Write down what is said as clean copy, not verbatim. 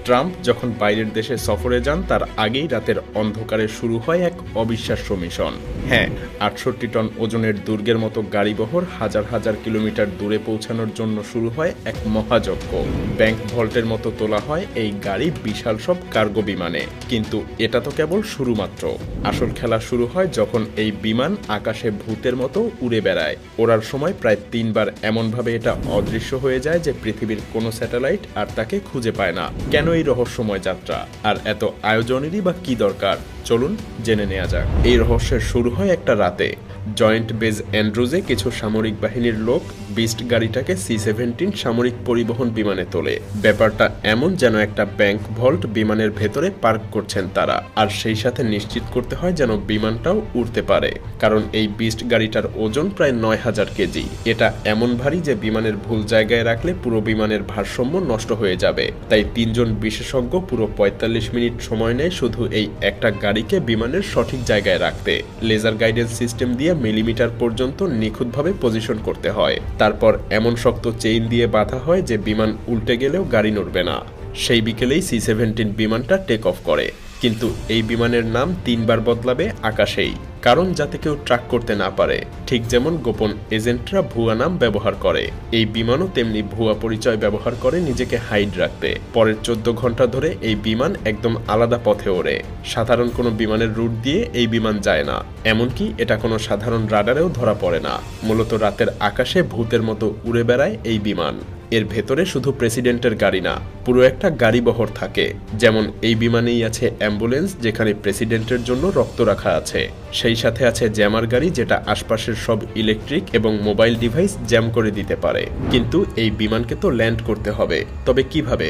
Trump যখন বাইরের দেশে সফরে যান তার আগেই রাতের অন্ধকারে শুরু হয় এক অবিশ্বাস্য মিশন। হ্যাঁ, ৬৮ টন ওজনের দুর্গের মতো গাড়িবহর হাজার হাজার কিলোমিটার দূরে পৌঁছানোর জন্য শুরু হয় এক মহাযজ্ঞ। ব্যাংক ভল্টের মতো তোলা হয় এই গাড়ি বিশাল সব কার্গো বিমানে। কিন্তু এটা তো কেবল শুরু মাত্র। আসল খেলা শুরু হয় যখন এই বিমান আকাশে ভূতের মতো উড়ে বেড়ায়। ওড়ার সময় প্রায় ৩ বার এমনভাবে এটা অদৃশ্য হয়ে যায় যে পৃথিবীর কোনো স্যাটেলাইট আর তাকে খুঁজে পায় না। কেন এই রহস্যময় যাত্রা, আর এত আয়োজনেরই বা কি দরকার? চলুন জেনে নেওয়া যাক। এই রহস্যের শুরু হয় একটা রাতে। জয়েন্ট বেজ অ্যান্ড্রুজে কিছু সামরিক বাহিনীর লোক বিস্ট গাড়িটাকে C-17 সামরিক পরিবহন বিমানে তোলে। ব্যাপারটা এমন যেন একটা ব্যাংক ভল্ট বিমানের ভেতরে পার্ক করছেন তারা, আর সেই সাথে নিশ্চিত করতে হয় যেন বিমানটাও উড়তে পারে। কারণ এই বিস্ট গাড়িটার ওজন প্রায় ৯,০০০ কেজি। এটা এমন ভারী যে বিমানের ভুল জায়গায় রাখলে পুরো বিমানের ভারসাম্য নষ্ট হয়ে যাবে। তাই ৩ জন বিশেষজ্ঞ পুরো ৪৫ মিনিট সময় নেয় শুধু এই একটা গাড়িকে বিমানের সঠিক জায়গায় রাখতে। লেজার গাইডেন্স সিস্টেম দিয়ে মিলিমিটার পর্যন্ত নিখুঁতভাবে পজিশন করতে হয়। তারপর এমন শক্ত চেইন দিয়ে বাঁধা হয় যে বিমান উল্টে গেলেও গাড়ি নড়বে না। সেই বিকেলেই C-17 বিমানটা টেক অফ করে। কিন্তু এই বিমানের নাম ৩ বার বদলাবে আকাশেই, কারণ যাতে কেউ ট্র্যাক করতে না পারে। ঠিক যেমন গোপন এজেন্টরা ভুয়া নাম ব্যবহার করে, এই বিমানও তেমনি ভুয়া পরিচয় ব্যবহার করে নিজেকে হাইড রাখতে। পরের ১৪ ঘন্টা ধরে এই বিমান একদম আলাদা পথে ওড়ে। সাধারণ কোনো বিমানের রুট দিয়ে এই বিমান যায় না, এমনকি এটা কোনো সাধারণ রাডারেও ধরা পড়ে না। মূলত রাতের আকাশে ভূতের মতো উড়ে বেড়ায় এই বিমান। এর ভেতরে শুধু প্রেসিডেন্টের গাড়ি না, পুরো একটা গাড়িবহর থাকে। যেমন এই বিমানেই আছে অ্যাম্বুলেন্স, যেখানে প্রেসিডেন্টের জন্য রক্ত রাখা আছে। সেই সাথে আছে জ্যামার গাড়ি, যেটা আশপাশের সব ইলেকট্রিক এবং মোবাইল ডিভাইস জ্যাম করে দিতে পারে। কিন্তু এই বিমানকে তো ল্যান্ড করতে হবে, তবে কিভাবে?